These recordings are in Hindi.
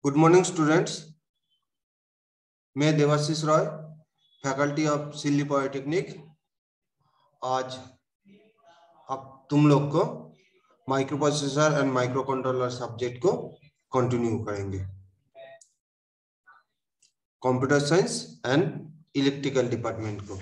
Good morning students. मैं Debashish Roy, faculty of Silli polytechnic. आज अब तुम लोग को microprocessor and microcontroller subject को कंटिन्यू करेंगे। Computer science and electrical department को।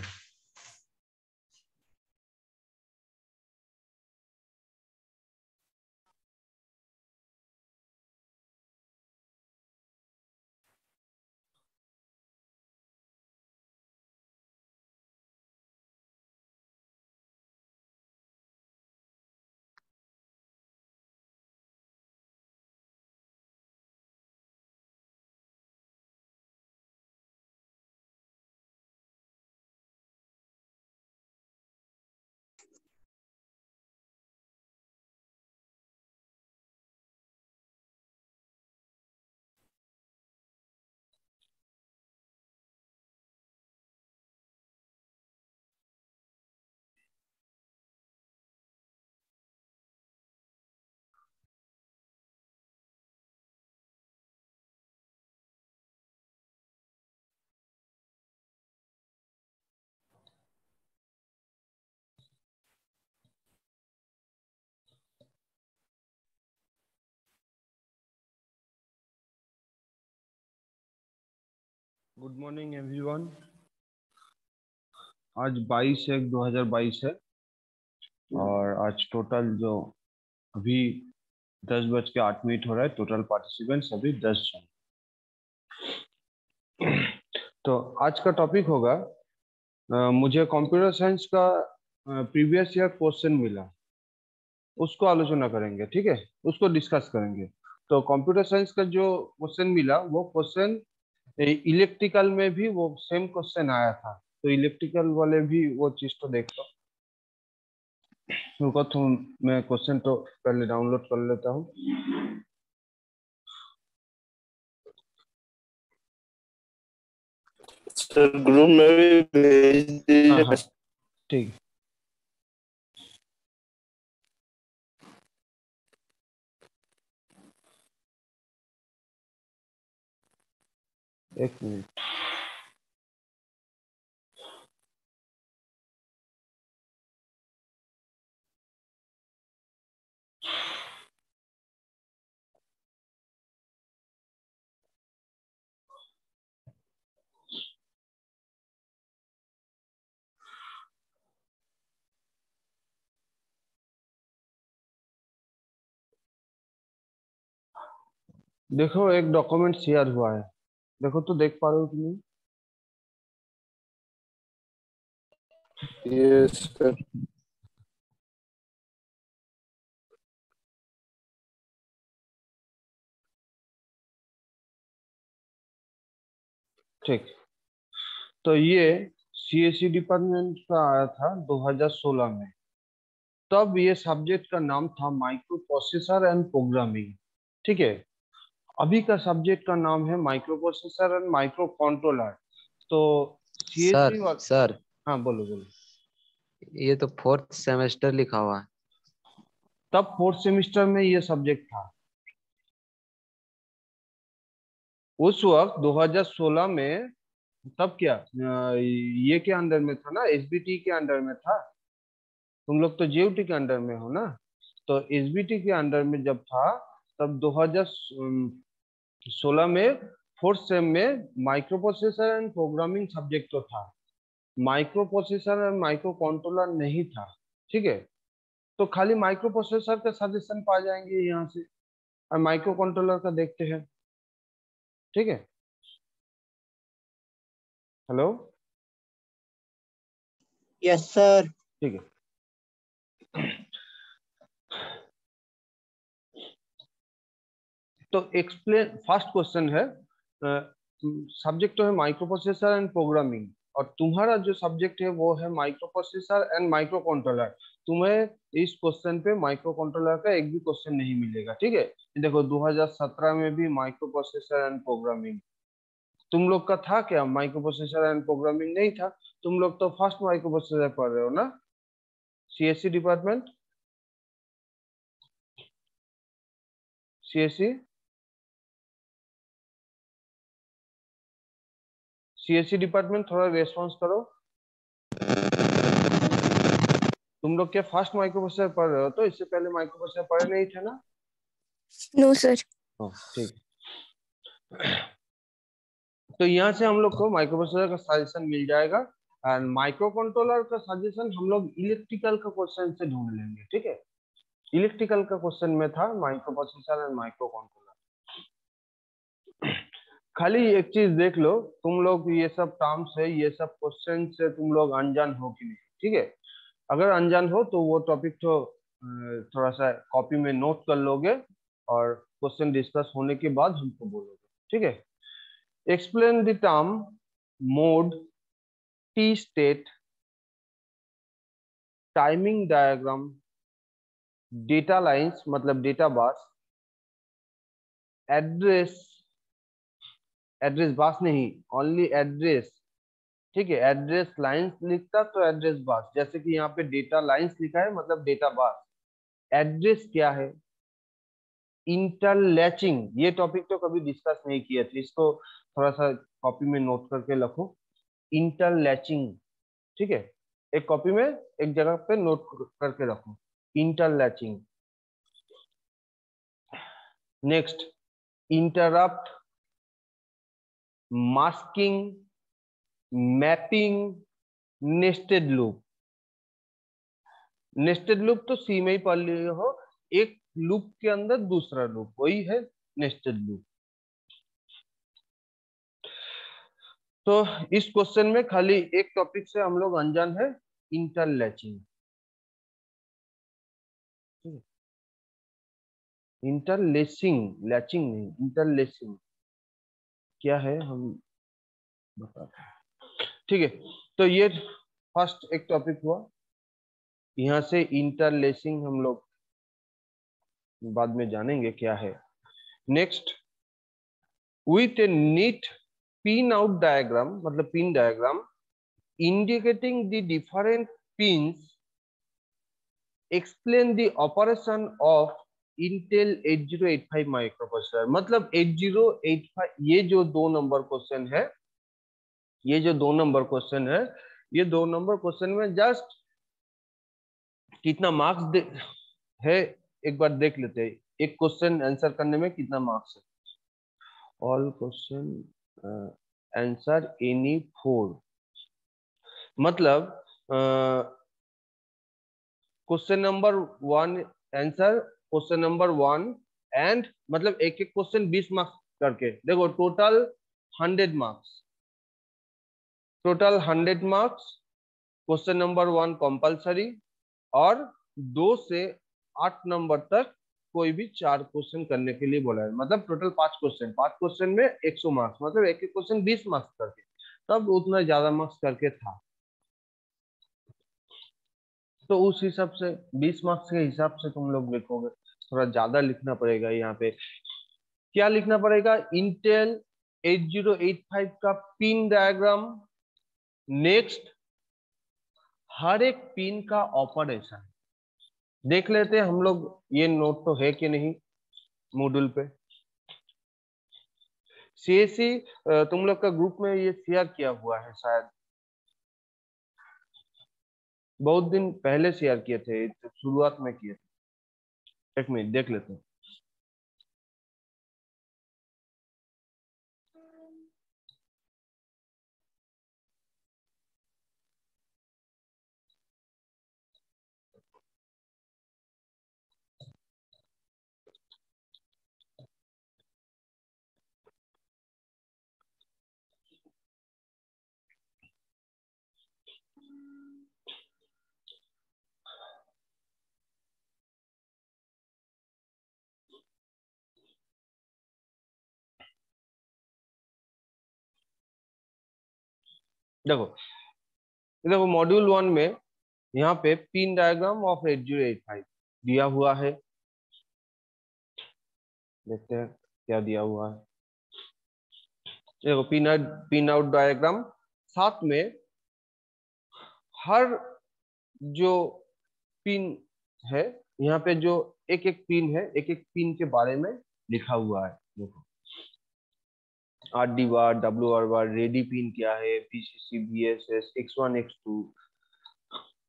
Good morning everyone. आज 22/1/2022 है और आज टोटल जो अभी 10:08 हो रहा है, टोटल पार्टिसिपेंट्स अभी 10 जन। तो आज का टॉपिक होगा, मुझे कंप्यूटर साइंस का प्रीवियस ईयर क्वेश्चन मिला, उसको आलोचना करेंगे। ठीक है, उसको डिस्कस करेंगे। तो कंप्यूटर साइंस का जो क्वेश्चन मिला वो क्वेश्चन इलेक्ट्रिकल में भी वो सेम क्वेश्चन आया था, तो इलेक्ट्रिकल वाले भी वो चीज तो देख लो। रुको तो मैं क्वेश्चन तो पहले डाउनलोड कर लेता हूँ। सर ग्रुप में भी भेज दीजिए। हाँ, ठीक। एक मिनट। देखो, एक डॉक्यूमेंट शेयर हुआ है, देखो तो देख पा रहे हो कि नहीं? Yes sir. ठीक। तो ये सीएससी डिपार्टमेंट का आया था 2016 में। तब ये सब्जेक्ट का नाम था माइक्रो प्रोसेसर एंड प्रोग्रामिंग। ठीक है, अभी का सब्जेक्ट का नाम है micro processor and micro controller. तो सर सीएससी। सर हाँ, बोलो बोलो। ये तो 4th सेमेस्टर लिखा हुआ है। तब 4th सेमेस्टर में ये सब्जेक्ट था। उस वक्त 2016 में। तब क्या ये के अंडर में था ना, एसबीटी के अंडर में था। तुम लोग तो जेयूटी के अंडर में हो ना। तो एसबीटी के अंडर में जब था, तब 2016 में 4th सेम में micro processor and programming subject तो था, micro processor and micro controller नहीं था। ठीक है, तो खाली माइक्रो प्रोसेसर का सजेशन पा जाएंगे यहाँ से, और माइक्रो कंट्रोलर का देखते हैं। ठीक है, हेलो। Yes sir. ठीक है, तो एक्सप्लेन। फर्स्ट क्वेश्चन है, सब्जेक्ट तो है माइक्रो प्रोसेसर एंड प्रोग्रामिंग, और तुम्हारा जो सब्जेक्ट है वो है micro processor and micro controller. तुम्हें इस क्वेश्चन पे माइक्रो कंट्रोलर का एक भी क्वेश्चन नहीं मिलेगा। ठीक है, देखो 2017 में भी माइक्रो प्रोसेसर एंड प्रोग्रामिंग तुम लोग का था क्या? माइक्रो प्रोसेसर एंड प्रोग्रामिंग नहीं था। तुम लोग तो फर्स्ट माइक्रो प्रोसेसर पढ़ रहे हो ना, CSC department. CSC CSC department थोड़ा रेस्पॉन्स करो। तुम लोग क्या फर्स्ट माइक्रो प्रोसेसर पढ़ रहे हो? तो इससे पहले माइक्रो प्रोसेसर पढ़े नहीं थे ना? No sir. ठीक। तो यहाँ से हम लोग को माइक्रो प्रोसेसर का सजेशन मिल जाएगा एंड माइक्रो कंट्रोलर का सजेशन हम लोग इलेक्ट्रिकल का क्वेश्चन से ढूंढ लेंगे। ठीक है, इलेक्ट्रिकल का क्वेश्चन में था micro processor and micro controller. खाली एक चीज देख लो, तुम लोग ये सब टर्म्स है, ये सब क्वेश्चन से तुम लोग अनजान हो कि नहीं। ठीक है, अगर अनजान हो तो वो टॉपिक तो थोड़ा सा कॉपी में नोट कर लोगे और क्वेश्चन डिस्कस होने के बाद हमको बोलोगे। ठीक है, explain the term mode, T state, timing diagram, data lines मतलब data bus, address, address bus नहीं, ओनली एड्रेस। ठीक है, एड्रेस लाइंस लिखता तो एड्रेस बस, जैसे कि यहाँ पे डेटा लाइंस लिखा है मतलब डेटा बस। एड्रेस क्या है? इंटरलैचिंग, ये टॉपिक तो कभी डिस्कस नहीं किए थे, इसको थोड़ा सा कॉपी में नोट करके रखो। इंटरलैचिंग, ठीक है, एक कॉपी में एक जगह पे नोट करके रखो, interlatching. Next, interrupt, masking, mapping, nested loop. Nested loop तो सी में ही पढ़ लिए हो, एक लूप के अंदर दूसरा लूप, वही है नेस्टेड लूप। तो इस क्वेश्चन में खाली एक टॉपिक से हम लोग अनजान है, इंटरलैचिंग। इंटरलेसिंग, लैचिंग नहीं, इंटरलेसिंग क्या है हम बताते हैं। ठीक है, तो ये फर्स्ट एक टॉपिक हुआ। यहाँ से इंटरलेसिंग हम लोग बाद में जानेंगे क्या है। Next, with a neat pin out diagram मतलब pin diagram indicating the different pins, explain the operation of Intel 8085 microprocessor। मतलब 8085, ये जो 2 नंबर क्वेश्चन है, ये जो 2 नंबर क्वेश्चन है, ये 2 नंबर क्वेश्चन में जस्ट कितना मार्क्स है एक बार देख लेते हैं। एक क्वेश्चन आंसर करने में कितना मार्क्स है? ऑल क्वेश्चन आंसर एनी 4, मतलब question number 1 answer question number 1 and मतलब एक एक क्वेश्चन 20 मार्क्स करके देखो, total 100 marks, total 100 marks. Question number 1 compulsory और 2 से 8 नंबर तक कोई भी 4 क्वेश्चन करने के लिए बोला है, मतलब टोटल 5 क्वेश्चन, 5 क्वेश्चन में 100 मार्क्स, मतलब एक एक क्वेश्चन 20 मार्क्स करके, तब उतना ज्यादा मार्क्स करके था। तो उस हिसाब से 20 मार्क्स के हिसाब से तुम लोग लिखोगे, थोड़ा ज्यादा लिखना पड़ेगा। यहाँ पे क्या लिखना पड़ेगा? इंटेल 8085 का पिन डायग्राम, नेक्स्ट हर एक पिन का ऑपरेशन देख लेते हैं हम लोग। ये नोट तो है कि नहीं मॉड्यूल पे? सीएससी तुम लोग का ग्रुप में ये शेयर किया हुआ है शायद, बहुत दिन पहले शेयर किए थे, शुरुआत में किए थे। एक मिनट देख लेते हैं। देखो देखो मॉड्यूल 1 में यहाँ पे पिन डायग्राम ऑफ 8085 दिया हुआ है। देखते हैं क्या दिया हुआ है। देखो पिन आउट डायग्राम, साथ में हर जो पिन है, यहाँ पे जो एक एक पिन है, एक एक पिन के बारे में लिखा हुआ है। देखो RD बार, WR बार, रेडी पिन क्या है, VCC, VSS, X1, X2,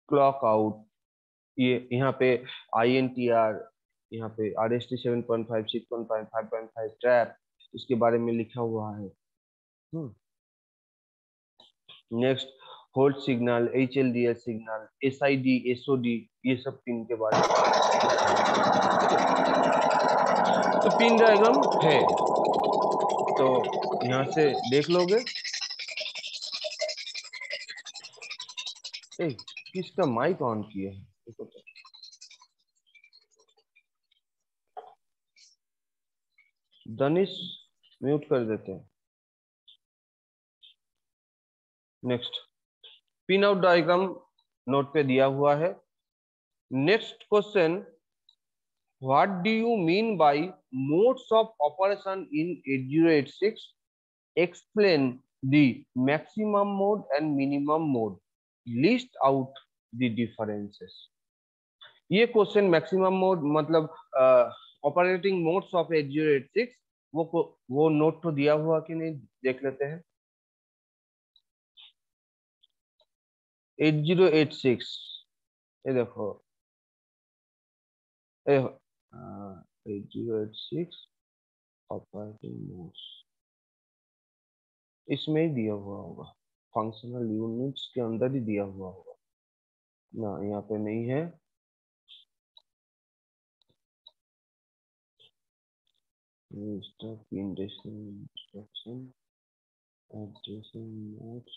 clock out, ये यहाँ पे INTR, यहाँ पे RST 7.5, 6.5, 5.5 ट्रैप, इसके बारे में लिखा हुआ है। Next hold signal, HLDS signal, SID, SOD, ये सब पिन के बारे में। तो पिन डायग्राम है, तो यहाँ से देख लोगे। किसका माइक ऑन किया है? दनिश म्यूट कर देते हैं। Next pin out diagram note पे दिया हुआ है। Next question, what do you mean by modes of operation in 8086? Explain the maximum mode and minimum mode, list out the differences. ये क्वेश्चन मैक्सिमम मोड मतलब ऑपरेटिंग मोड्स ऑफ 8086, वो नोट तो दिया हुआ कि नहीं, देख लेते हैं। 8086, ये देखो, 8086 ऑपरेटिंग मोड्स, इसमें ही दिया हुआ होगा, फंक्शनल यूनिट्स के अंदर ही दिया हुआ होगा ना, यहाँ पे नहीं है। इंस्ट्रक्शन एड्रेसिंग मोड्स,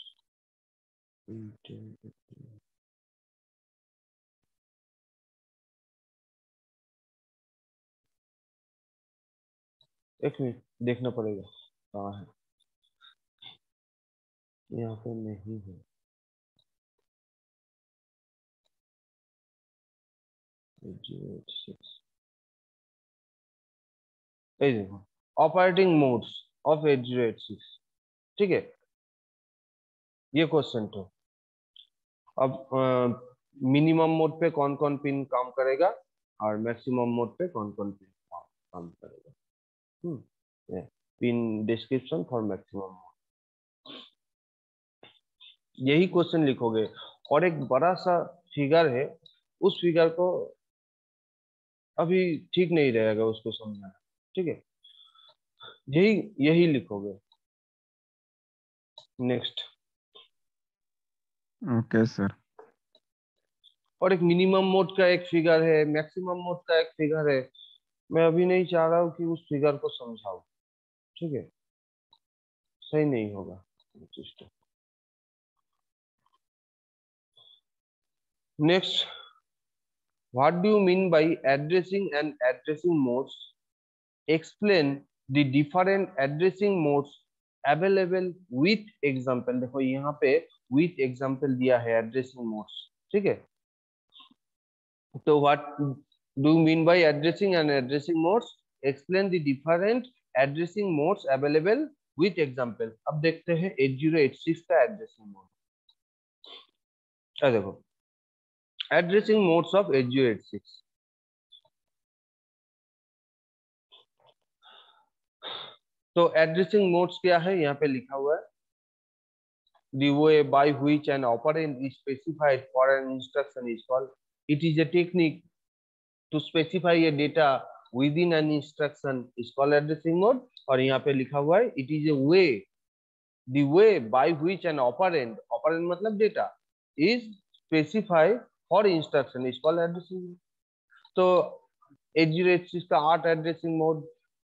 एक मिनट देखना पड़ेगा कहाँ है, यहाँ पे नहीं है। देखो ऑपरेटिंग मोड्स ऑफ 8086, ठीक है, ये क्वेश्चन तो। अब मिनिमम मोड पे कौन कौन पिन काम करेगा और मैक्सिमम मोड पे कौन कौन पिन काम करेगा, pin description for maximum mode, यही क्वेश्चन लिखोगे। और एक बड़ा सा फिगर है, उस फिगर को अभी ठीक नहीं रहेगा उसको समझाना, ठीक है, यही यही लिखोगे। Next, okay sir. और एक मिनिमम मोड का एक फिगर है, मैक्सिमम मोड का एक फिगर है। मैं अभी नहीं चाह रहा हूँ कि उस फिगर को समझाओ, ठीक है, सही नहीं होगा system. Next, what do you mean by addressing and addressing modes? Explain the different addressing modes available with example. देखो यहाँ पे विथ एग्जांपल दिया है एड्रेसिंग मोड्स, ठीक है। तो what do you mean by addressing and addressing modes? Explain the different addressing modes available with example. अब देखते हैं 8086 का एड्रेसिंग मोड। देखो एड्रेसिंग मोड्स ऑफ 8086, तो एड्रेसिंग मोड्स क्या है, यहाँ पे लिखा हुआ है। The way by which an operand is specified for an instruction is called. It is a technique to specify a data within an instruction is called addressing mode. और यहाँ पे लिखा हुआ है it is a way, the way by which an operand मतलब data is specified for instruction is called addressing mode. तो 8086 का 8 एड्रेसिंग मोड,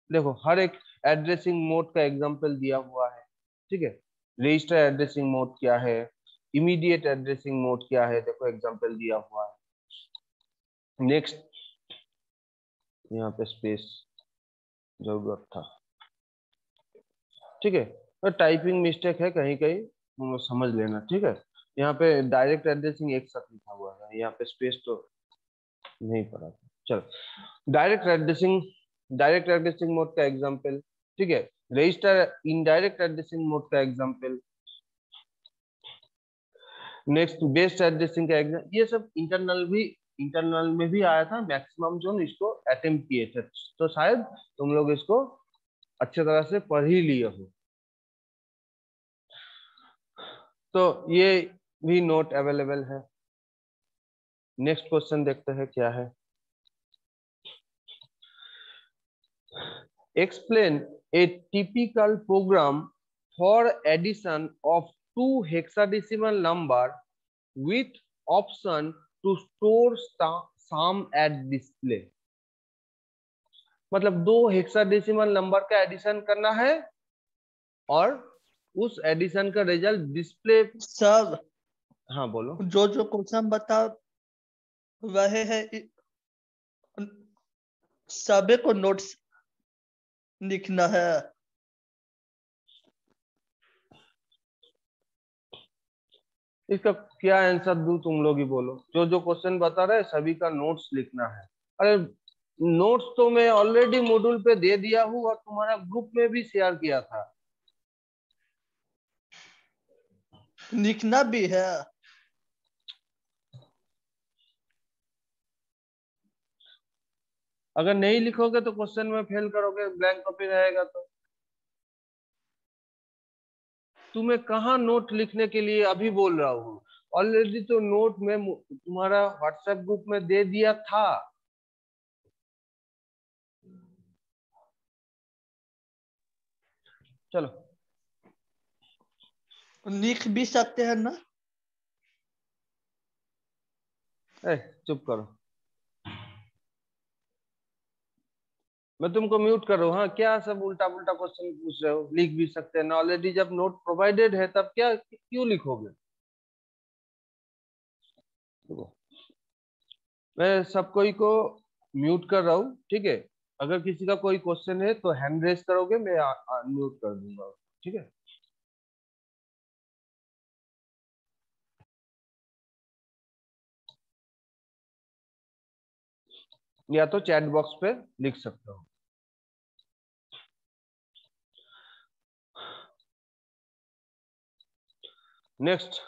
देखो हर एक एड्रेसिंग मोड का एग्जांपल दिया हुआ है, ठीक है। रजिस्टर एड्रेसिंग मोड क्या है, इमीडिएट एड्रेसिंग मोड क्या है, देखो एग्जांपल दिया हुआ है। नेक्स्ट, यहाँ पे स्पेस जरूरत था, ठीक है, तो टाइपिंग मिस्टेक है कहीं कहीं, समझ लेना, ठीक है। यहाँ पे डायरेक्ट एड्रेसिंग एक साथ लिखा हुआ है, यहाँ पे स्पेस तो नहीं पड़ा था। चलो डायरेक्ट एड्रेसिंग मोड का एग्जांपल, ठीक है। रजिस्टर इनडायरेक्ट एड्रेसिंग मोड का एग्जांपल। नेक्स्ट बेस्ड एड्रेसिंग का एग्जांपल। ये सब इंटरनल में भी आया था, मैक्सिमम जोन इसको अटेम्प्ट किए थे, तो शायद तुम लोग इसको अच्छे तरह से पढ़ ही लिए हो, तो ये भी नोट अवेलेबल है। नेक्स्ट क्वेश्चन देखते हैं क्या है। Explain a typical program for addition of 2 hexadecimal number with option to store sum at display. मतलब 2 हेक्साडेसिमल नंबर का एडिशन करना है और उस एडिशन का रिजल्ट डिस्प्ले। सर हाँ बोलो। जो जो क्वेश्चन बता रहे हैं सभी को नोट्स लिखना है। इसका क्या आंसर दूं, तुम लोग ही बोलो। जो जो क्वेश्चन बता रहे सभी का नोट्स लिखना है। अरे नोट्स तो मैं ऑलरेडी मॉड्यूल पे दे दिया हूँ और तुम्हारा ग्रुप में भी शेयर किया था। लिखना भी है। अगर नहीं लिखोगे तो क्वेश्चन में फेल करोगे, ब्लैंक कॉपी रहेगा। तो तुम्हें कहाँ नोट लिखने के लिए अभी बोल रहा हूँ, ऑलरेडी तो नोट में तुम्हारा व्हाट्सएप ग्रुप में दे दिया था। चलो लिख भी सकते हैं ना। चुप करो, मैं तुमको म्यूट कर रहा हूँ। हाँ क्या सब उल्टा पुल्टा क्वेश्चन पूछ रहे हो। लिख भी सकते हैं ना, ऑलरेडी जब नोट प्रोवाइडेड है तब क्या क्यों लिखोगे। मैं सबको को म्यूट कर रहा हूँ, ठीक है। अगर किसी का कोई क्वेश्चन है तो हैंड रेस करोगे, मैं म्यूट कर दूंगा, ठीक है। या तो चैट बॉक्स पे लिख सकते हो। नेक्स्ट,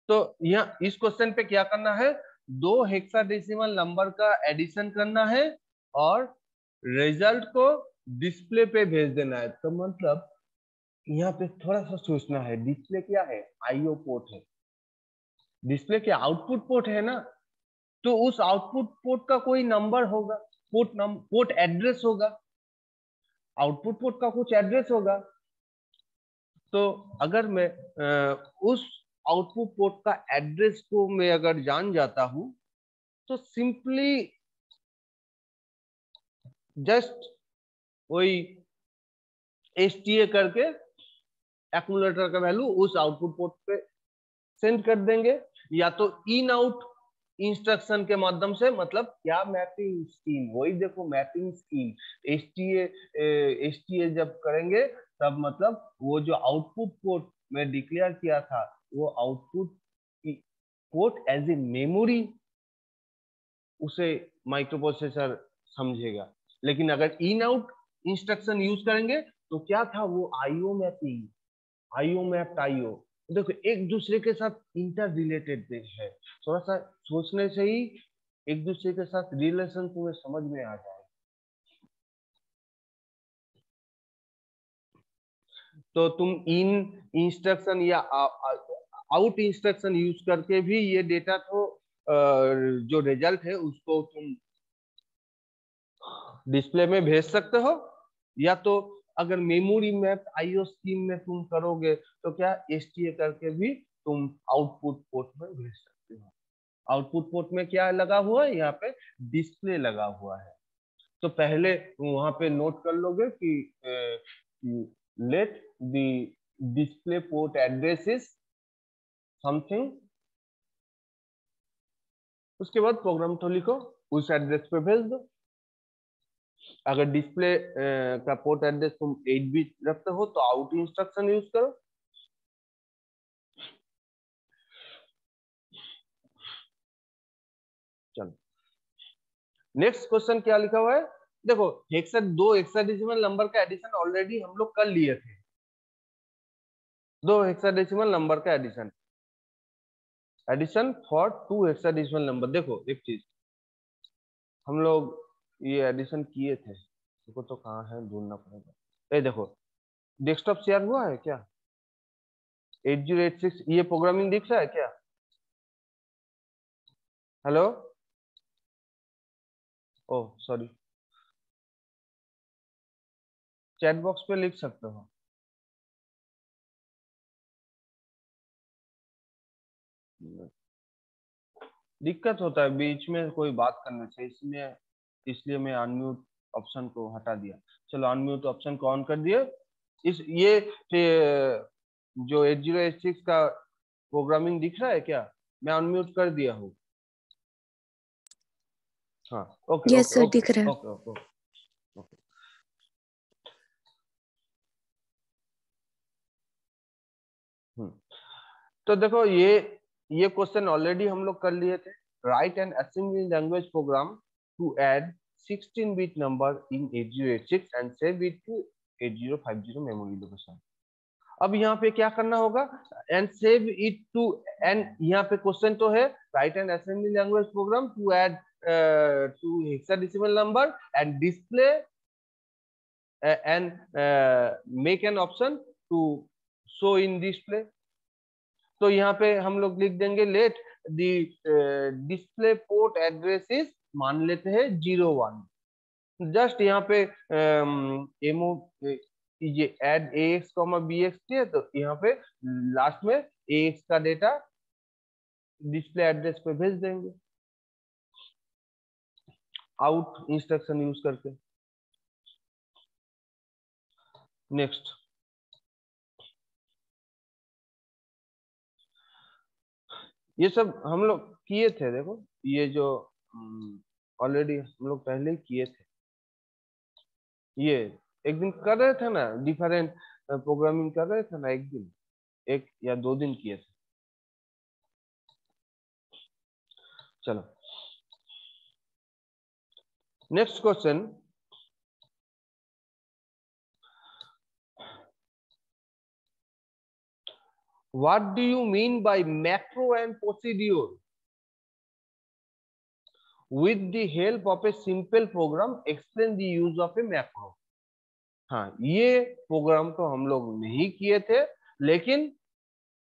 तो यहाँ इस क्वेश्चन पे क्या करना है, 2 हेक्साडेसिमल नंबर का एडिशन करना है और रिजल्ट को डिस्प्ले पे भेज देना है। तो मतलब यहाँ पे थोड़ा सा सोचना है। डिस्प्ले क्या है, आईओ पोर्ट है। डिस्प्ले क्या आउटपुट पोर्ट है ना, तो उस आउटपुट पोर्ट का कोई नंबर होगा, पोर्ट एड्रेस होगा, आउटपुट पोर्ट का कुछ एड्रेस होगा। तो अगर मैं उस आउटपुट पोर्ट का एड्रेस को मैं अगर जान जाता हूं तो सिंपली जस्ट वही एसटीए करके एक्यूमुलेटर का वैल्यू उस आउटपुट पोर्ट पे सेंड कर देंगे, या तो इन आउट इंस्ट्रक्शन के माध्यम से। मतलब क्या मैपिंग स्कीम, वही देखो मैपिंग स्कीम। एसटीए जब करेंगे तब मतलब वो जो आउटपुट पोर्ट में डिक्लेयर किया था वो output port as a memory उसे माइक्रोप्रोसेसर समझेगा। लेकिन अगर इन आउट इंस्ट्रक्शन यूज करेंगे तो क्या था, वो IO mapping, IO mapped IO. देखो एक दूसरे के साथ इंटर रिलेटेड है। थोड़ा सा सोचने से ही एक दूसरे के साथ रिलेशन तुम्हें समझ में आ जाए। तो तुम इन इंस्ट्रक्शन या आउट इंस्ट्रक्शन यूज करके भी ये डेटा को जो रिजल्ट है उसको तुम डिस्प्ले में भेज सकते हो। या तो अगर मेमोरी मैप आईओ स्कीम में तुम करोगे तो क्या एसटीए करके भी तुम आउटपुट पोर्ट में भेज सकते हो। आउटपुट पोर्ट में क्या लगा हुआ है, यहाँ पे डिस्प्ले लगा हुआ है। तो पहले वहां पे नोट कर लोगे कि let the display port address is something, उसके बाद प्रोग्राम तो लिखो, उस एड्रेस पे भेज दो। अगर डिस्प्ले का पोर्ट एड्रेस तुम 8 बिट रखते हो तो आउट इंस्ट्रक्शन यूज करो। चलो नेक्स्ट क्वेश्चन क्या लिखा हुआ है, देखो 2 हेक्साडेसिमल नंबर का एडिशन ऑलरेडी हम लोग कर लिए थे। 2 हेक्साडेसिमल नंबर का एडिशन फॉर 2 हेक्साडेसिमल नंबर। देखो एक चीज, हम लोग ये एडिशन किए थे, देखो तो कहाँ है, ढूंढना पड़ेगा। ये देखो डेस्कटॉप शेयर हुआ है क्या? 8086 ये प्रोग्रामिंग दिख रहा है क्या? Hello, oh sorry, chat box पे लिख सकते हो। दिक्कत होता है बीच में कोई बात करने से, इसलिए इसलिए मैं अनम्यूट ऑप्शन को हटा दिया। चलो अनम्यूट ऑप्शन को ऑन कर दिए। इस ये जो 8086 का प्रोग्रामिंग दिख रहा है क्या? मैं अनम्यूट कर दिया हूँ। हाँ okay yes okay sir, okay दिख रहा है। Okay okay okay. तो देखो ये क्वेश्चन ऑलरेडी हम लोग कर लिए थे। Write an assembly language program to add 16 bit number in 8086 and save it to 8050 memory location. अब यहाँ पे क्या करना होगा? And save it to, and यहाँ पे क्वेश्चन तो है write an assembly language program to add two hexadecimal number and display and make an option to show in display. तो यहाँ पे हम लोग लिख देंगे let the display port address is, मान लेते हैं 01। जस्ट यहाँ पे एमओ ये एड ax कॉमा bx किया, तो यहाँ पे लास्ट में ax का डेटा डिस्प्ले एड्रेस पे भेज देंगे आउट इंस्ट्रक्शन यूज करके। नेक्स्ट, ये सब हम लोग किए थे। देखो ये जो ऑलरेडी हम लोग पहले ही किए थे, ये एक दिन कर रहे थे ना, डिफरेंट प्रोग्रामिंग कर रहे थे ना, एक दिन, एक या 2 दिन किए थे। चलो next question, what do you mean by macro and procedure with the help of a simple program explain the use of a macro? हाँ, ये प्रोग्राम तो हम लोग नहीं किए थे, लेकिन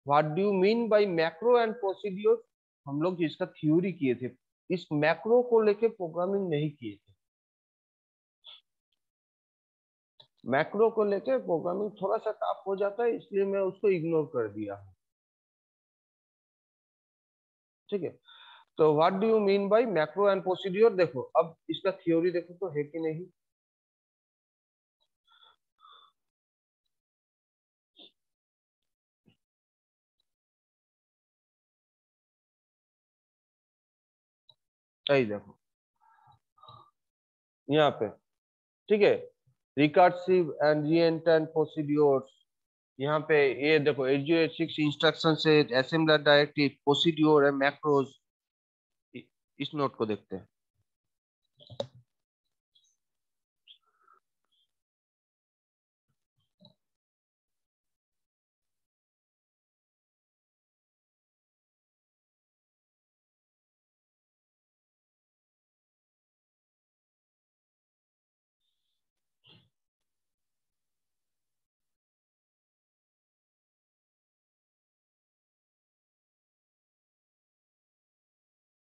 what do you mean by macro and procedure हम लोग इसका थ्योरी किए थे। इस मैक्रो को लेके प्रोग्रामिंग नहीं किए थे। मैक्रो को लेके प्रोग्रामिंग थोड़ा सा टफ हो जाता है, इसलिए मैं उसको इग्नोर कर दिया हूँ। ठीक है, तो what do you mean by macro and procedure, देखो अब इसका थ्योरी देखो तो है कि नहीं। देखो यहाँ पे, ठीक है, रिकर्सिव एंड रीएंट्रेंट प्रोसीड्यूर्स। यहाँ पे ये देखो 8086 इंस्ट्रक्शन से असेंबलर डायरेक्टिव प्रोसीड्यूर है मैक्रोज। इस नोट को देखते हैं।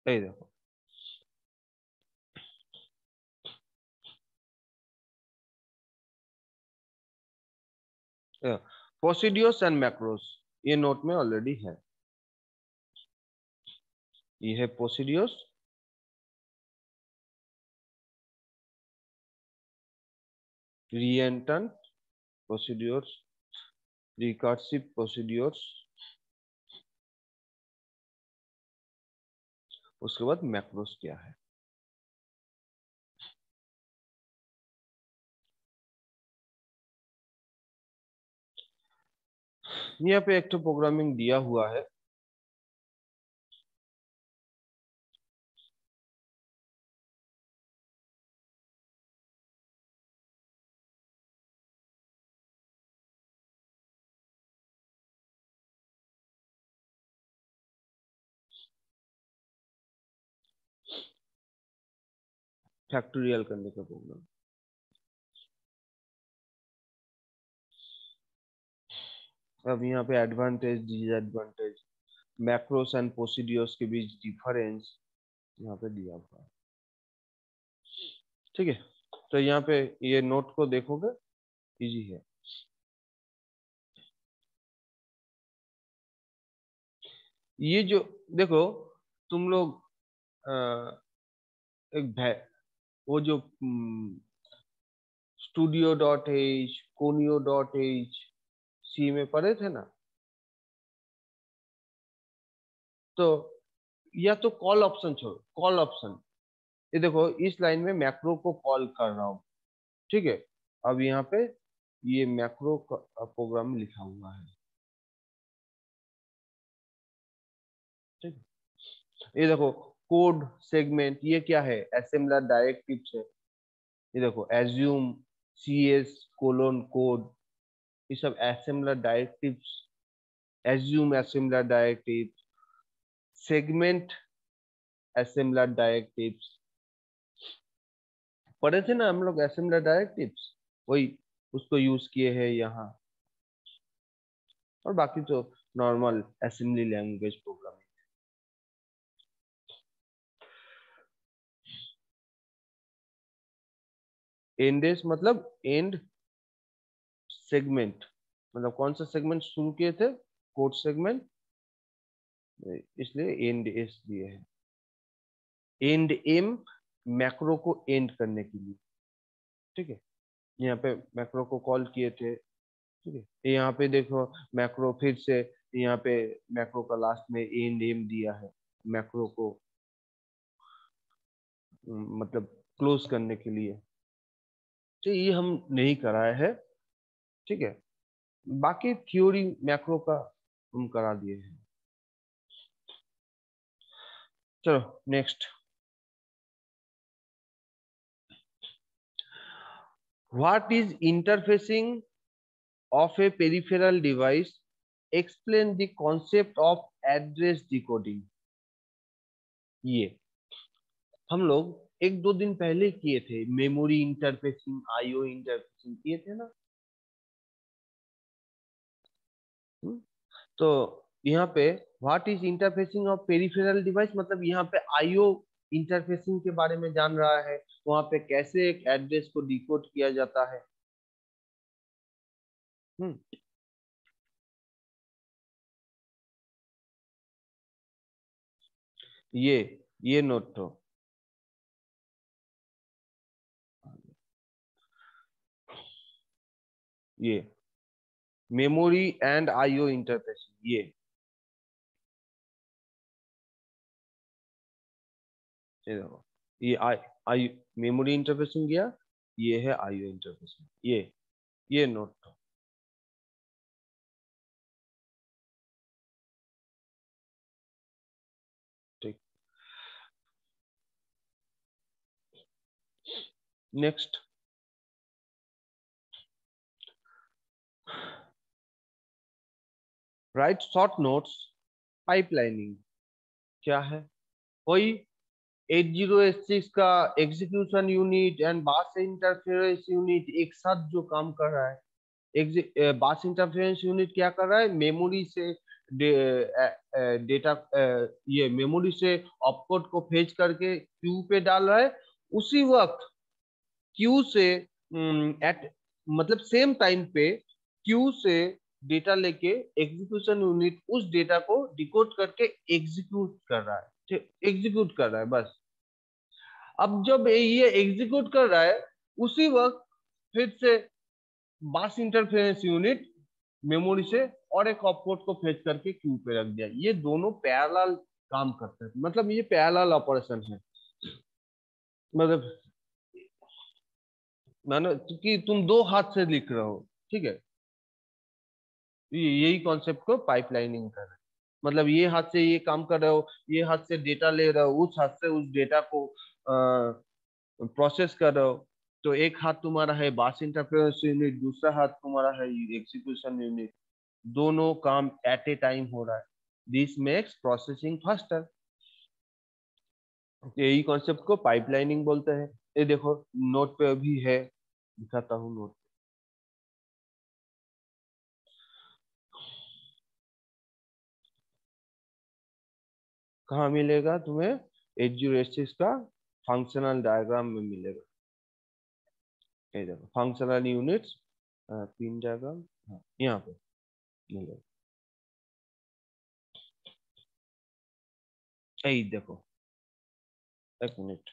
ये देखो प्रोसीड्यूर्स एंड मैक्रोज, ये नोट में ऑलरेडी है। ये है procedures, re-entrant procedures, recursive procedures, उसके बाद मैक्रोज क्या है। यहाँ पे एक तो प्रोग्रामिंग दिया हुआ है, फैक्टोरियल करने का प्रोग्राम। अब यहाँ पे advantage disadvantage, macros and procedures के बीच डिफरेंस यहाँ पे दिया हुआ है। ठीक है, तो यहाँ पे ये नोट को देखोगे, इजी है। ये जो देखो तुम लोग एक वो जो studio.h, conio.h सी में पढ़े थे ना, तो या तो कॉल ऑप्शन छोड़ो, कॉल ऑप्शन, ये देखो इस लाइन में मैक्रो को कॉल कर रहा हूं, ठीक है। अब यहाँ पे ये मैक्रो प्रोग्राम लिखा हुआ है, ठीक है। ये देखो कोड सेगमेंट, ये क्या है, असेंबलर डायरेक्टिव्स है। ये देखो एज्यूम, CS कोलोन कोड, ये सब assembler directives, assume assembler directives, segment assembler directives, पढ़े थे ना हम लोग असेंबलर डायरेक्टिव्स, वही उसको यूज किए हैं यहाँ। और बाकी तो normal assembly language programming. Andes मतलब एंड सेगमेंट, मतलब कौन सा सेगमेंट शुरू किए थे, कोड सेगमेंट, इसलिए एंड एस दिए है। एंड एम मैक्रो को एंड करने के लिए, ठीक है। यहाँ पे मैक्रो को कॉल किए थे, ठीक है। यहाँ पे देखो मैक्रो फिर से, यहाँ पे मैक्रो का लास्ट में एंड एम दिया है, मैक्रो को मतलब क्लोज करने के लिए। तो ये हम नहीं कराए है, ठीक है। बाकी थ्योरी मैक्रो का हम करा दिए हैं। चलो next, what is interfacing of a peripheral device, explain the concept of address decoding। ये हम लोग एक दो दिन पहले किए थे, मेमोरी इंटरफेसिंग, IO इंटरफेसिंग किए थे ना। तो यहाँ पे what is interfacing of peripheral device, मतलब यहाँ पे IO इंटरफेसिंग के बारे में जान रहा है, वहां पे कैसे एक एड्रेस को डिकोड किया जाता है। ये नोट तो ये मेमोरी एंड IO इंटरफेसिंग, ये देखो, ये आई मेमोरी इंटरफेसिंग गया, ये है IO इंटरफेसिंग, ये नोट तो। ठीक, next, right short notes pipelining क्या है, वही 8086 का एग्जीक्यूशन यूनिट एंड बास इंटरफेरेंस यूनिट एक साथ जो काम कर रहा है। बास इंटरफेरेंस यूनिट क्या कर रहा है, मेमोरी से डेटा, ये मेमोरी से ऑपकोड को फेच करके क्यू पे डाल रहा है, उसी वक्त क्यू से मतलब सेम टाइम पे क्यू से डेटा लेके एग्जीक्यूशन यूनिट उस डेटा को डिकोड करके एग्जीक्यूट कर रहा है, एग्जीक्यूट कर रहा है बस। अब जब ये एग्जीक्यूट कर रहा है, उसी वक्त फिर से बास इंटरफेरेंस यूनिट मेमोरी से और एक ऑपकोड को फेच करके क्यू पे रख दिया। ये दोनों पैरेलल काम करते हैं, मतलब ये पैरेलल ऑपरेशन है। मतलब मानो कि तुम दो हाथ से लिख रहे हो, ठीक है। यही कॉन्सेप्ट को पाइपलाइनिंग कर रहे हैं, मतलब ये हाथ से ये काम कर रहे हो, ये हाथ से डेटा ले रहे हो, उस हाथ से उस डेटा को प्रोसेस कर रहे हो। तो एक हाथ तुम्हारा है बास इंटरफेरेंस यूनिट, दूसरा हाथ तुम्हारा है एग्जीक्यूशन यूनिट, दोनों काम एट ए टाइम हो रहा है। This makes processing faster. यही कॉन्सेप्ट को पाइपलाइनिंग बोलते हैं। ये देखो नोट पे अभी है, दिखाता हूँ नोट। कहाँ मिलेगा तुम्हें? 8086 का फंक्शनल डायग्राम में मिलेगा। ये देखो फंक्शनल यूनिट्स पिन डायग्राम, यहाँ पे मिलेगा। यही देखो, एक मिनट,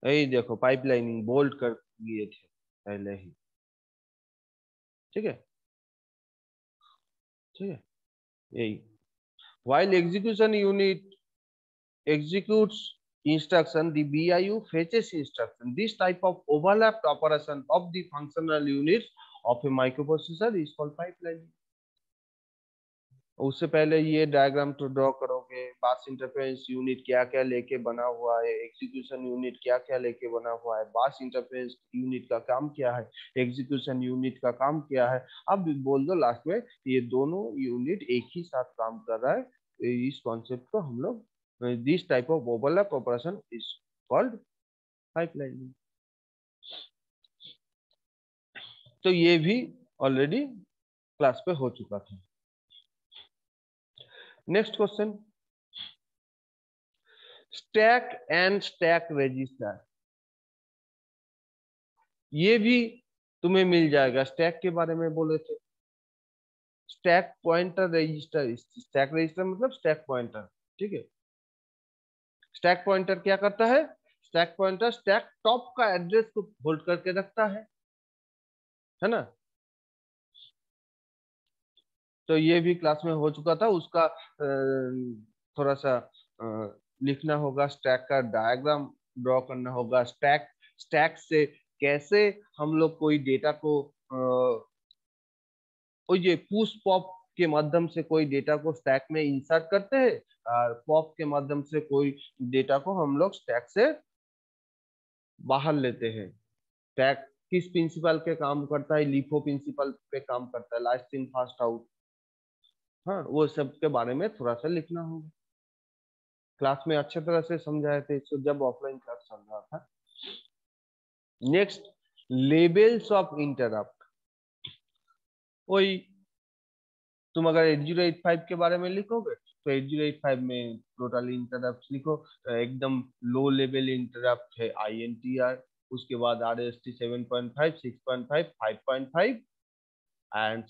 यही देखो पाइपलाइनिंग बोल्ड कर दिए थे पहले ही। ठीक है, ठीक है, यही। While execution unit executes instruction, the BIU fetches instruction. This type of overlapped operation of the functional units of a microprocessor is called pipelining. उससे पहले ये डायग्राम तो ड्रॉ करोगे, बस इंटरफेरेंस यूनिट क्या क्या लेके बना हुआ है, एग्जीक्यूशन यूनिट क्या क्या लेके बना हुआ है, बस इंटरफेरेंस यूनिट का काम क्या है, एग्जीक्यूशन यूनिट का काम क्या है। अब बोल दो लास्ट में ये दोनों यूनिट एक ही साथ काम कर रहा है। इस कॉन्सेप्ट को हम लोग this type of overlap operation is called pipelining. तो ये भी ऑलरेडी क्लास पे हो चुका था। Next question, stack and stack register, ये भी तुम्हें मिल जाएगा। स्टैक के बारे में बोले थे, stack pointer register. Stack register मतलब स्टैक पॉइंटर, ठीक है। स्टैक पॉइंटर क्या करता है? स्टैक पॉइंटर स्टैक टॉप का एड्रेस को होल्ड करके रखता है ना। तो ये भी क्लास में हो चुका था, उसका थोड़ा सा लिखना होगा, स्टैक का डायग्राम ड्रॉ करना होगा। स्टैक से कैसे हम लोग कोई डेटा को ये पुश पॉप के माध्यम से कोई डेटा को स्टैक में इंसर्ट करते हैं, और पॉप के माध्यम से कोई डेटा को हम लोग स्टैक से बाहर लेते हैं। स्टैक किस प्रिंसिपल के काम करता है? लिफो प्रिंसिपल पे काम करता है, लास्ट इन फर्स्ट आउट। हाँ, वो सब के बारे में थोड़ा सा लिखना होगा। क्लास में अच्छे तरह से समझाए थे इसको जब ऑफलाइन क्लास चल रहा था। Next, labels of interrupt. वही तुम अगर 8085 के बारे में लिखोगे तो 8085 में टोटल इंटरप्ट लिखो। एकदम लो लेवल इंटरप्ट है INTR, उसके बाद RST 7.5, 6.5, 5.5 एंड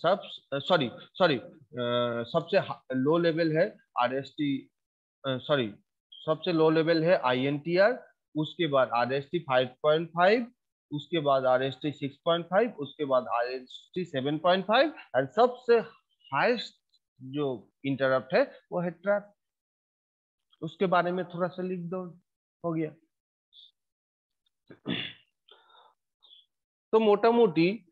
सबसे लो लेवल है RST, सॉरी सबसे लो लेवल है INTR, उसके बाद RST 5.5, उसके बाद RST 6.5, उसके बाद RST 7.5 एंड सबसे हाईएस्ट जो इंटरप्ट है वो है ट्रैप। उसके बारे में थोड़ा सा लिख दो, हो गया। तो मोटा मोटी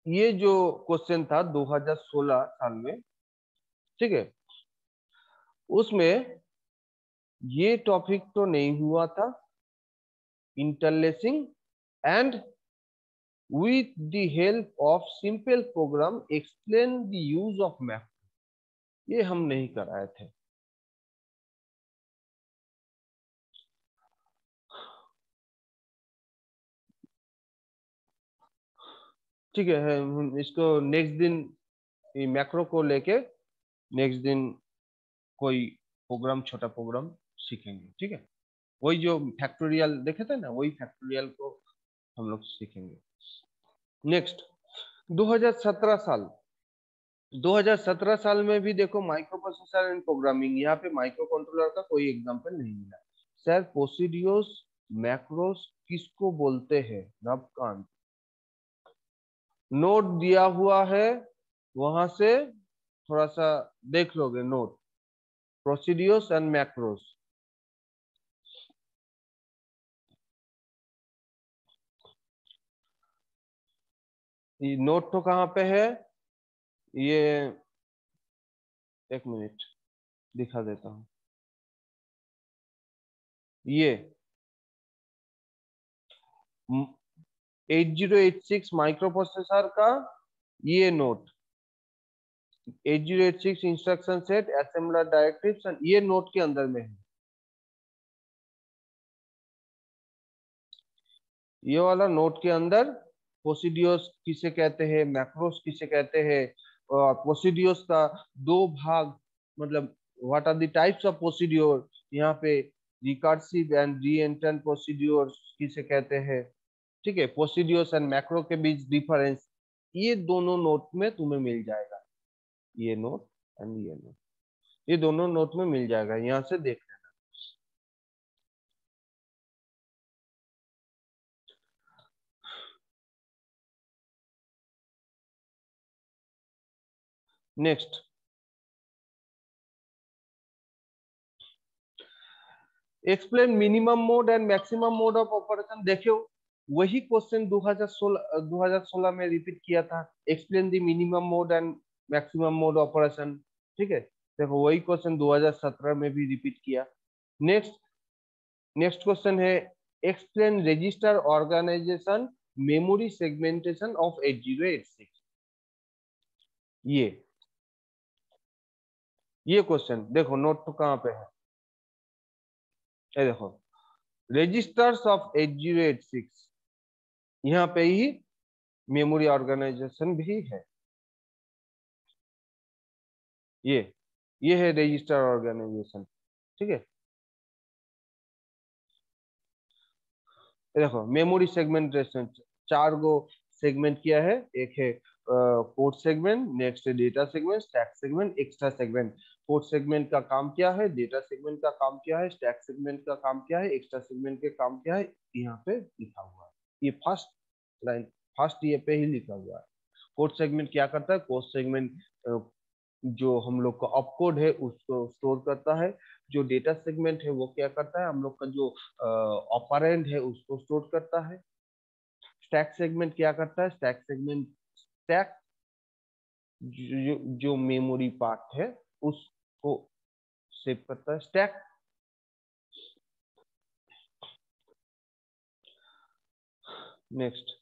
ये जो क्वेश्चन था 2016 साल में, ठीक है, उसमें ये टॉपिक तो नहीं हुआ था, interlacing and with the help of simple program explain the use of map, ये हम नहीं कराए थे। ठीक है, इसको नेक्स्ट दिन मैक्रो को लेके नेक्स्ट दिन कोई प्रोग्राम, छोटा प्रोग्राम सीखेंगे। ठीक है, वही जो फैक्टोरियल देखे थे ना, वही फैक्टोरियल को हम लोग सीखेंगे। नेक्स्ट 2017 साल में भी देखो माइक्रो प्रोसेसर एंड प्रोग्रामिंग, यहाँ पे माइक्रो कंट्रोलर का कोई एग्जांपल नहीं मिला। सर प्रोसीडियोस मैक्रोस किसको बोलते हैं? नवकांत, नोट दिया हुआ है, वहां से थोड़ा सा देख लोगे नोट, प्रोसीडियोस एंड मैक्रोस। ये नोट तो कहाँ पे है? ये एक मिनट दिखा देता हूं। ये 8086 माइक्रो प्रोसेसर का ये note, 8086 instruction set assembler directives, ये नोट के अंदर में है। ये वाला नोट के अंदर प्रोसीडियोस किसे कहते हैं, मैक्रोस किसे कहते हैं, प्रोसीड्योर्स का दो भाग, मतलब what are the types of procedure, यहाँ पे रिकर्सिव एंड रीएंट्रेंट प्रोसीड्योर्स किसे कहते हैं, ठीक है, प्रोसीड्योर्स एंड मैक्रो के बीच डिफरेंस, ये दोनों नोट में तुम्हें मिल जाएगा, ये नोट एंड ये नोट, ये दोनों नोट में मिल जाएगा, यहाँ से देख लेना। Next, explain minimum mode and maximum mode of operation. देखो वही क्वेश्चन 2016 में रिपीट किया था, explain the minimum mode and maximum mode operation, ठीक है। देखो वही क्वेश्चन 2017 में भी रिपीट किया। नेक्स्ट क्वेश्चन है explain register organization memory segmentation of 8086। ये क्वेश्चन देखो नोट तो कहाँ पे है, ये देखो रजिस्टर्स ऑफ 8086, यहाँ पे ही मेमोरी ऑर्गेनाइजेशन भी है, ये है रजिस्टर ऑर्गेनाइजेशन, ठीक है। देखो मेमोरी सेगमेंटेशन, चार गो सेगमेंट किया है, एक है पोर्ट सेगमेंट, नेक्स्ट है data segment, stack segment, extra segment. Port segment का काम क्या है, डेटा सेगमेंट का काम क्या है, स्टैक सेगमेंट का काम क्या है, एक्स्ट्रा सेगमेंट के काम क्या है, यहाँ पे लिखा हुआ है, ये फर्स्ट लाइन, फर्स्ट ये पे ही लिखा हुआ है। पोर्ट सेगमेंट क्या करता है, पोर्ट सेगमेंट जो हम लोग का ऑपकोड है उसको स्टोर करता है, जो डेटा सेगमेंट है वो क्या करता है, हम लोग का जो ऑपरेंड है उसको स्टोर करता है। स्टैक सेगमेंट क्या करता है, स्टैक सेगमेंट स्टैक जो मेमोरी पार्ट है उसको सेव करता है, stack. Next,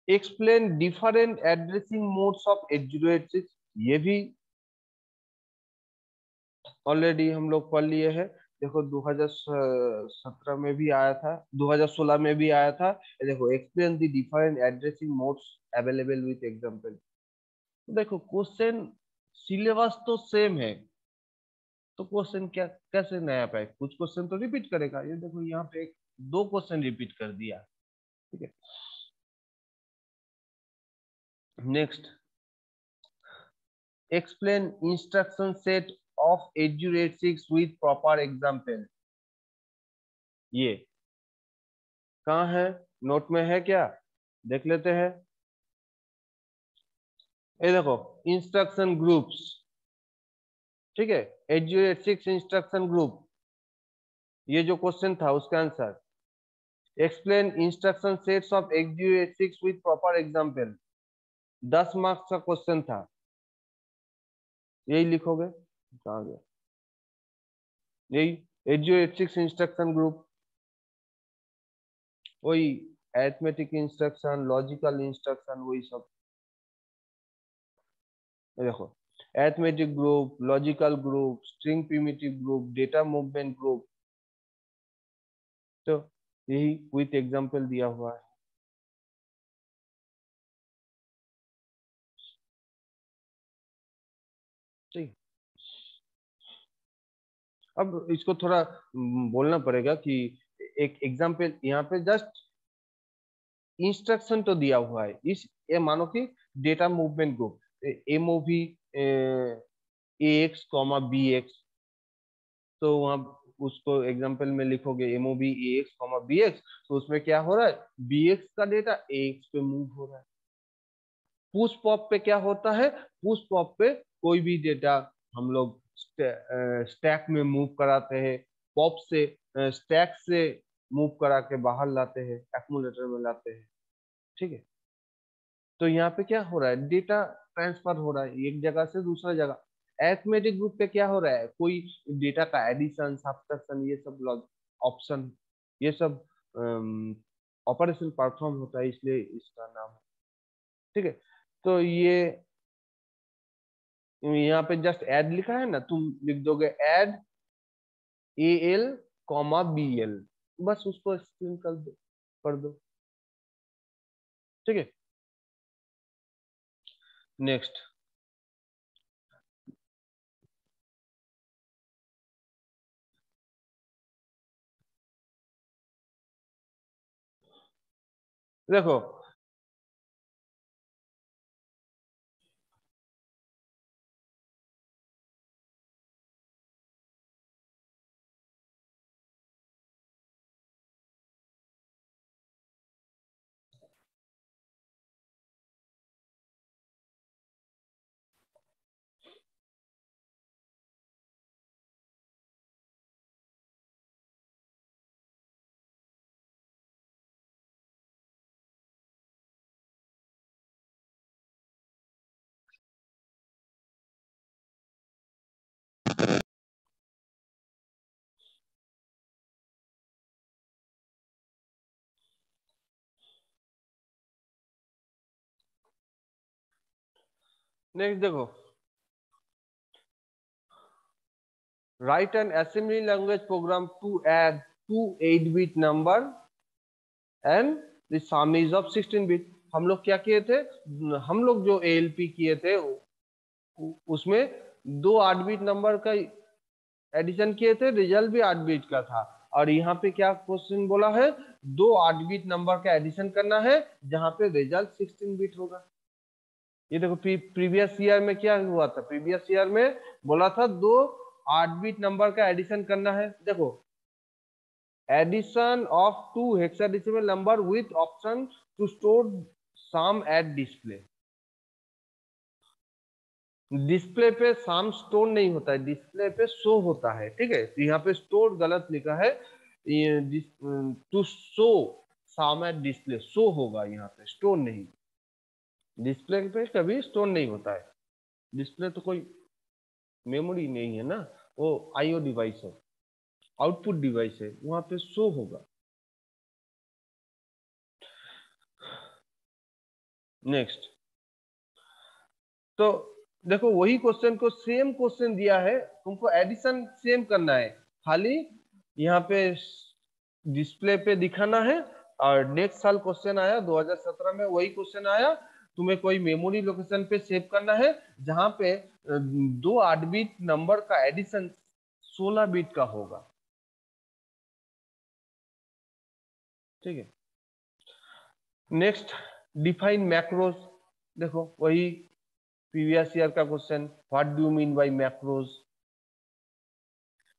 explain different addressing modes of 8086। ये भी ऑलरेडी हम लोग पढ़ लिए हैं। देखो 2017 में भी आया था, 2016 में भी आया था। देखो explain the different addressing modes available with example. देखो क्वेश्चन सिलेबस तो सेम है, तो क्वेश्चन क्या कैसे नया पाए, कुछ क्वेश्चन तो रिपीट करेगा। ये देखो यहाँ पे दो क्वेश्चन रिपीट कर दिया, ठीक है। Next, explain instruction set of 8086 with proper example. ये कहाँ है, नोट में है क्या, देख लेते हैं। ये देखो इंस्ट्रक्शन ग्रुप्स, ठीक है, 8086 इंस्ट्रक्शन ग्रुप, ये जो क्वेश्चन था उसका answer. Explain instruction sets of 8086 with proper example, 10 marks का क्वेश्चन था, यही लिखोगे, कहाँ गया, यही 8086 इंस्ट्रक्शन ग्रुप, वही अरिथमेटिक इंस्ट्रक्शन, लॉजिकल इंस्ट्रक्शन, वही सब। देखो arithmetic group, logical group, string primitive group, data movement group, तो यही विथ एग्जांपल दिया हुआ है, ठीक। अब इसको थोड़ा बोलना पड़ेगा कि एक एग्जांपल यहाँ पे जस्ट इंस्ट्रक्शन तो दिया हुआ है, इस ये मानो कि data movement group MOV AX, BX, तो वहां उसको एग्जांपल में लिखोगे एमओवी AX, BX, तो उसमें क्या हो रहा है, BX का डेटा AX पे मूव हो रहा है। पुश पॉप पे क्या होता है, पुश पॉप पे कोई भी डेटा हम लोग स्टैक में मूव कराते हैं, पॉप से स्टैक से मूव करा के बाहर लाते हैं, एक्यूमुलेटर में लाते हैं, ठीक है। तो यहाँ पे क्या हो रहा है, डेटा ट्रांसफर हो रहा है एक जगह से दूसरा जगह। अरिथमेटिक ग्रुप पे क्या हो रहा है, कोई डेटा का एडिशन, सब्ट्रैक्शन, ये सब ऑप्शन, ये सब ऑपरेशन परफॉर्म होता है, इसलिए इसका नाम है, ठीक है। तो ये यहाँ पे जस्ट ऐड लिखा है ना, तुम लिख दोगे ऐड AL, BL, बस उसको स्क्रीन कर दो। ठीक है, नेक्स्ट देखो, देखो, write an assembly language program to add 2 8-bit number and the sum is of 16-bit। हम लोग क्या किए थे, हम लोग जो ALP किए थे उसमें 2 8-बिट नंबर का एडिशन किए थे, रिजल्ट भी 8 बिट का था। और यहाँ पे क्या क्वेश्चन बोला है, 2 8-बिट नंबर का एडिशन करना है जहां पे रिजल्ट 16 बिट होगा। ये देखो प्रीवियस ईयर में क्या हुआ था, प्रीवियस ईयर में बोला था 2 8-बिट नंबर का एडिशन करना है। देखो, addition of 2 hexadecimal number with option to store sum at display. Display पे सम स्टोर नहीं होता है, डिस्प्ले पे शो होता है। ठीक है, तो यहाँ पे स्टोर गलत लिखा है, to show some at display, show होगा यहाँ पे, स्टोर नहीं। डिस्प्ले पे कभी स्टोर नहीं होता है, डिस्प्ले तो कोई मेमोरी नहीं है ना, वो आईओ डिवाइस है, आउटपुट डिवाइस है, वहां पे शो होगा। नेक्स्ट, तो देखो वही क्वेश्चन को सेम क्वेश्चन दिया है, तुमको एडिशन सेम करना है, खाली यहाँ पे डिस्प्ले पे दिखाना है। और नेक्स्ट साल क्वेश्चन आया 2017 में, वही क्वेश्चन आया, तुम्हें कोई मेमोरी लोकेशन पे सेव करना है जहां पे 2 8-बिट नंबर का एडिशन 16 बिट का होगा। ठीक है, नेक्स्ट डिफाइन मैक्रोज। देखो वही प्रीवियस ईयर का question, what do you mean by macros.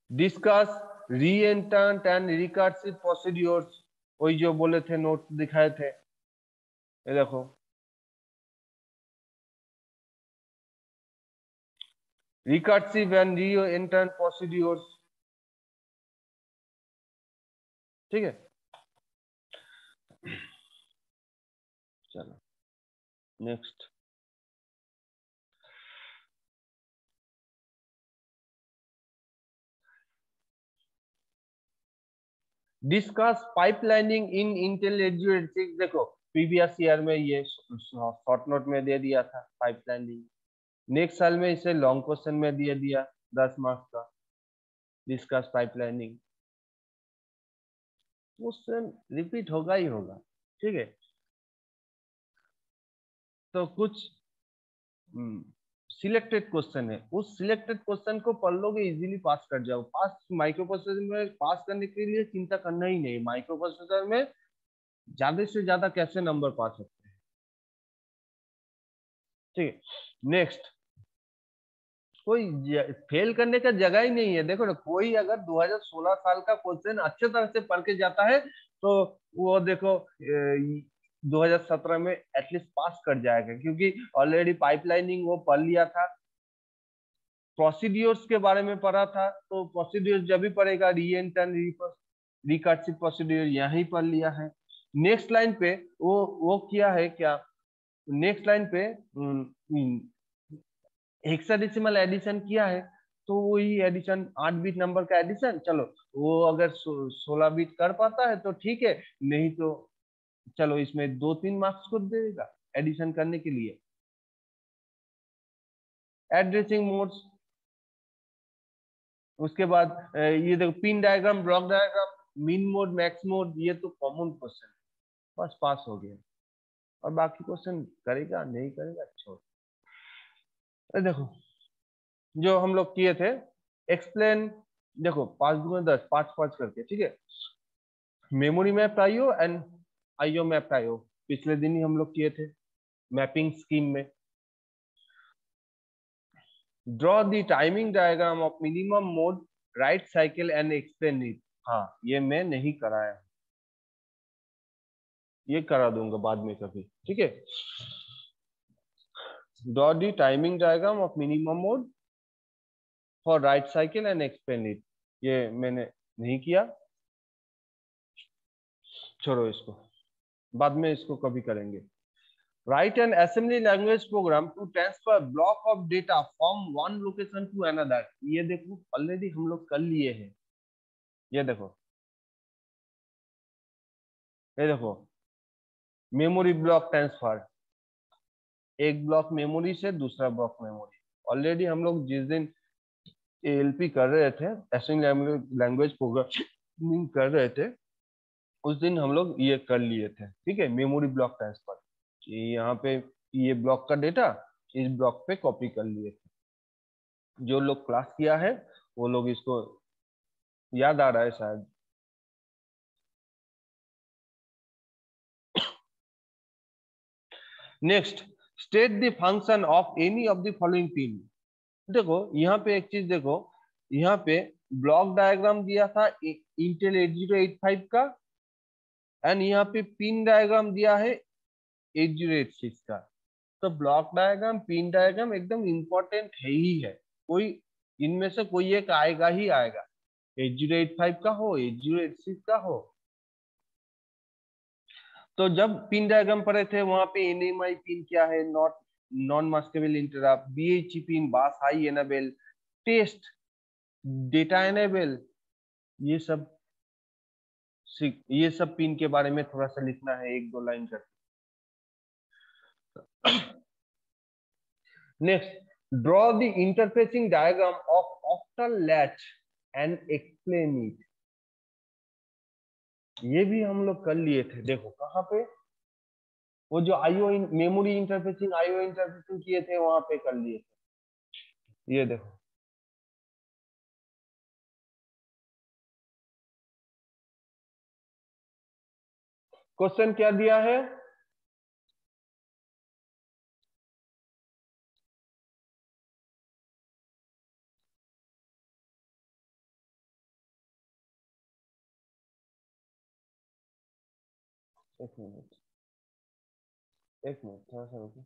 Discuss re-entrant and recursive procedures, वही जो बोले थे, नोट दिखाए थे, ये देखो रिकर्सिव एंड रीएंट्रेंट प्रोसीड्यूर्स। ठीक है, चलो नेक्स्ट, डिस्कस पाइपलाइनिंग इन इंटेल एजुकेट 6। देखो प्रीवियस ईयर में ये शॉर्ट नोट में दे दिया था पाइपलाइनिंग, नेक्स्ट साल में इसे लॉन्ग क्वेश्चन में दे दिया 10 मार्क्स का, डिस्कस पाइपलाइनिंग। क्वेश्चन रिपीट होगा ही होगा। ठीक है, तो कुछ सिलेक्टेड क्वेश्चन है, उस सिलेक्टेड क्वेश्चन को पढ़ लोगे इजीली पास कर जाओ। पास माइक्रो प्रोसेसर में पास करने के लिए चिंता करना ही नहीं, माइक्रो प्रोसेसर में ज्यादा से ज्यादा कैसे नंबर पा सकते हैं। ठीक है, नेक्स्ट, कोई फेल करने का जगह ही नहीं है। देखो ना, कोई अगर 2016 साल का क्वेश्चन अच्छे तरह से पढ़ के जाता है तो वो देखो 2017 में एटलीस्ट पास कर जाएगा, क्योंकि ऑलरेडी पाइपलाइनिंग वो पढ़ लिया था, प्रोसीड्यूर्स के बारे में पढ़ा था, तो प्रोसीड्यूर्स जब भी पढ़ेगा, रीएंट्रेंट रिकर्सिव प्रोसीड्यूर यहीं पढ़ लिया है। नेक्स्ट लाइन पे वो किया है क्या, नेक्स्ट लाइन पे हेक्साडेसिमल एडिशन किया है, तो वही एडिशन 8-बिट नंबर का एडिशन, चलो वो अगर 16 बिट कर पाता है तो ठीक है, नहीं तो चलो इसमें 2-3 मार्क्स को देगा एडिशन करने के लिए। एड्रेसिंग मोड्स, उसके बाद ये देखो पिन डायग्राम, ब्लॉक डायग्राम, मिन मोड, मैक्स मोड, ये तो कॉमन क्वेश्चन, बस पास हो गया। और बाकी क्वेश्चन करेगा नहीं करेगा छोड़। देखो जो हम लोग किए थे एक्सप्लेन, देखो 5 दूना 10, 5 करके, ठीक है। Memory map IO and IO map IO पिछले दिन ही हम लोग किए थे मैपिंग स्कीम में। Draw the timing diagram of minimum mode right cycle and explain it. हाँ ये मैं नहीं कराया, ये करा दूंगा बाद में कभी, ठीक है। Draw the timing diagram of minimum mode for right cycle and explain it, ये मैंने नहीं किया, छोड़ो इसको, बाद में इसको कभी करेंगे। Write an assembly language program to transfer block of data from one location to another. ये देखो ऑलरेडी हम लोग कर लिए हैं, ये देखो, ये देखो मेमोरी ब्लॉक ट्रांसफर, एक ब्लॉक मेमोरी से दूसरा ब्लॉक मेमोरी, ऑलरेडी हम लोग जिस दिन एएलपी कर रहे थे, असेंबली लैंग्वेज प्रोग्रामिंग कर रहे थे, उस दिन हम लोग ये कर लिए थे, ठीक है। मेमोरी ब्लॉक ट्रांसफर, यहाँ पे ये ब्लॉक का डेटा इस ब्लॉक पे कॉपी कर लिए थे। जो लोग क्लास किया है वो लोग इसको याद आ रहा है शायद। Next, state the function of any of the following pin. देखो यहाँ पे एक चीज देखो, यहाँ पे ब्लॉक डायग्राम दिया था इंटेल 8085 का, एंड यहाँ पे पिन डायग्राम दिया है 8086 का। तो ब्लॉक डायग्राम, पिन डायग्राम एकदम इंपॉर्टेंट है ही है, कोई इनमें से कोई एक आएगा ही आएगा, 8085 का हो 8086 का हो। तो जब पिन डायग्राम पढ़े थे वहां पे एनएमआई पिन क्या है, non maskable interrupt, BHE pin, bus high enable, test, data enable, ये सब पिन के बारे में थोड़ा सा लिखना है, 1-2 लाइन करके। Next, draw the interfacing diagram of octal latch and explain it. ये भी हम लोग कर लिए थे, देखो कहाँ पे, वो जो IO memory interfacing, IO interfacing किए थे वहां पे कर लिए थे, ये देखो। क्वेश्चन क्या दिया है, एक मिनट थोड़ा सा रुको।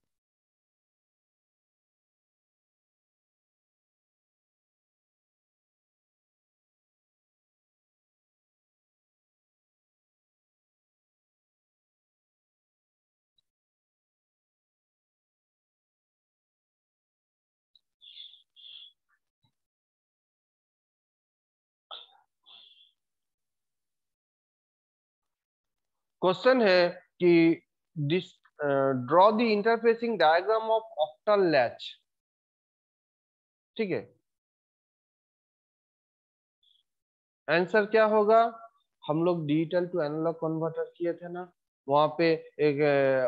क्वेश्चन है कि draw the interfacing diagram of octal latch, ठीक है। आंसर क्या होगा, हम लोग डिजिटल टू एनालॉग कन्वर्टर किए थे ना, वहां पे एक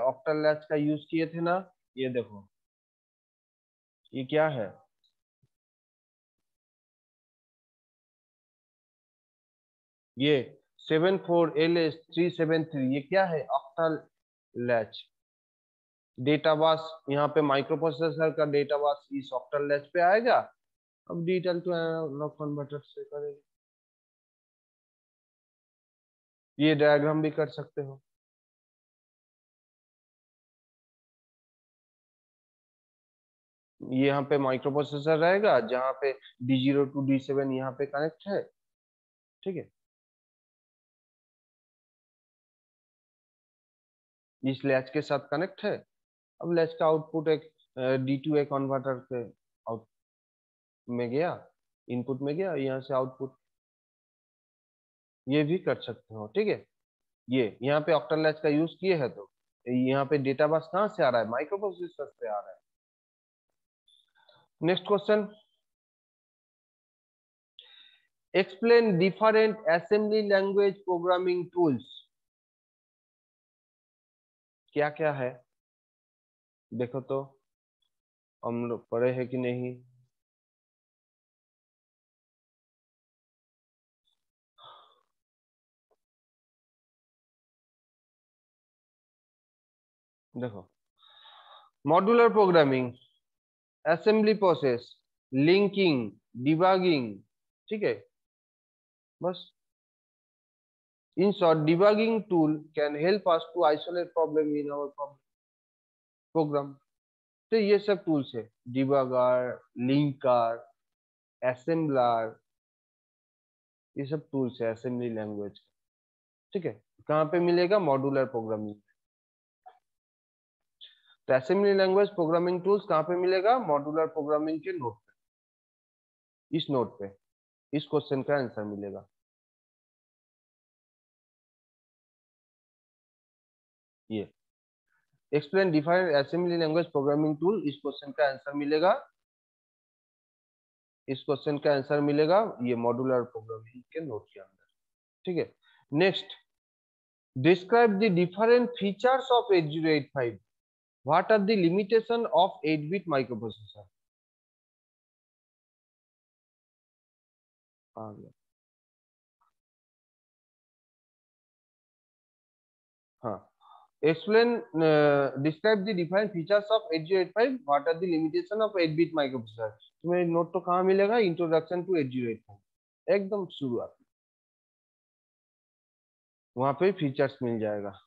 ऑक्टल लैच का यूज किए थे ना। ये देखो ये क्या है, ये 74LS373, ये क्या है, ऑक्टल लैच। डेटा बस, यहाँ पे माइक्रो प्रोसेसर का डेटा बस इस ऑक्टल लैच पे आएगा। अब डिजिटल टू एनालॉग कन्वर्टर से करेंगे, ये डायग्राम भी कर सकते हो। ये यहाँ पे माइक्रो प्रोसेसर रहेगा जहाँ पे D0 to D7 यहाँ पे कनेक्ट है, ठीक है। इस लैच के साथ कनेक्ट है। अब लैच का आउटपुट एक D2A कन्वर्टर के आउट में गया, इनपुट में गया, यहाँ से आउटपुट, ये भी कर सकते हो, ठीक है। ये यहाँ पे ऑक्टल लैच का यूज किए है, तो यहाँ पे डेटा बस कहाँ से आ रहा है, माइक्रो प्रोसेसर से आ रहा है। Next question, explain different assembly language programming tools. क्या क्या है देखो तो, हम लोग पढ़े हैं कि नहीं। देखो, modular programming, assembly process, linking, debugging, ठीक है बस। In short, debugging tool can help us to isolate problem in our program. तो ये सब टूल्स है, डिबगर, लिंकर, असेंबलर, ये सब टूल्स है असेंबली लैंग्वेज। ठीक है, कहाँ पे मिलेगा? Modular programming. तो असेंबली लैंग्वेज प्रोग्रामिंग टूल्स कहाँ पे मिलेगा? मॉड्यूलर प्रोग्रामिंग के नोट पे, इस नोट पे इस क्वेश्चन का आंसर मिलेगा। ये explain define assembly language programming tool, इस क्वेश्चन का आंसर मिलेगा, इस क्वेश्चन का आंसर मिलेगा ये मॉड्यूलर प्रोग्रामिंग के नोट के अंदर। ठीक है, next, describe the different features of 8085। What are the limitation of 8-bit microprocessor? आ गया, हाँ। Explain describe the define features of 8085, what are the limitation of 8-bit microprocessor. तुम्हें नोट तो कहाँ मिलेगा? इंट्रोडक्शन टू 8085, एकदम शुरुआत, वहां पे फीचर्स मिल जाएगा।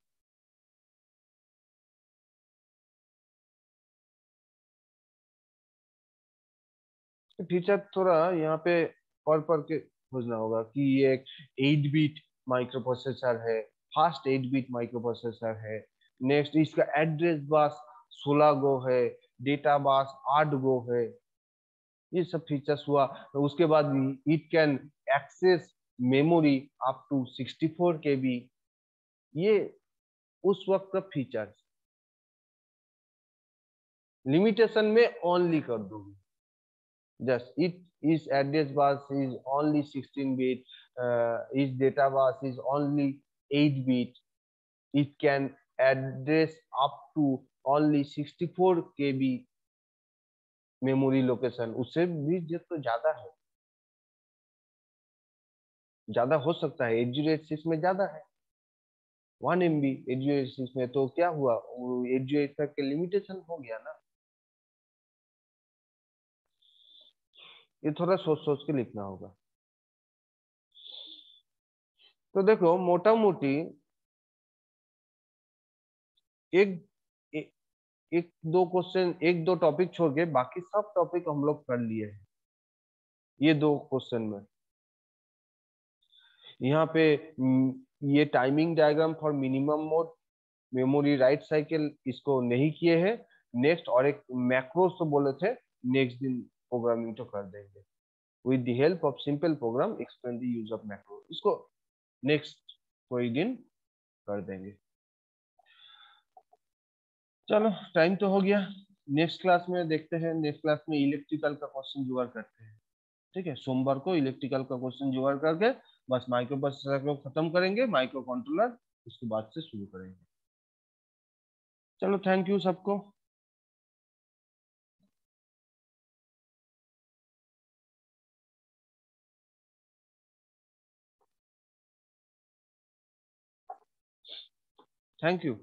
फीचर थोड़ा यहाँ पे और पढ़ के खोजना होगा कि ये एक 8-bit माइक्रोप्रोसेसर है, फास्ट 8-bit माइक्रोप्रोसेसर है। नेक्स्ट, इसका एड्रेस बस 16 गो है, डेटा बस 8 गो है, ये सब फीचर्स हुआ। तो उसके बाद it can access memory up to 64 KB, ये उस वक्त का फीचर्स। लिमिटेशन में ओनली कर दूंगी, just its address bus is only 16-bit, its data bus is only 8-bit, it can address up to only 64 KB memory location. उससे भी तो ज्यादा है, ज्यादा हो सकता है। 8086 में ज्यादा है, 1 MB 8086 में। तो क्या हुआ, 8085 के लिमिटेशन हो गया ना। ये थोड़ा सोच सोच के लिखना होगा। तो देखो, मोटा मोटी एक एक दो क्वेश्चन, एक दो टॉपिक छोड़ के बाकी सब टॉपिक हम लोग कर लिए हैं ये दो क्वेश्चन में। यहाँ पे ये timing diagram for minimum mode memory write cycle इसको नहीं किए हैं। नेक्स्ट, और एक मैक्रोस तो बोले थे, नेक्स्ट दिन प्रोग्रामिंग तो कर देंगे with the help of simple program, explain the use of macro, इसको नेक्स्ट कोई दिन कर देंगे। चलो, टाइम तो हो गया। नेक्स्ट क्लास में देखते हैं, नेक्स्ट क्लास में इलेक्ट्रिकल का क्वेश्चन जुगाड़ करते हैं। ठीक है, सोमवार को इलेक्ट्रिकल का क्वेश्चन जुगाड़ करके बस माइक्रो प्रोसेसर को खत्म करेंगे, माइक्रो कंट्रोलर उसके बाद से शुरू करेंगे। चलो, थैंक यू सबको। Thank you.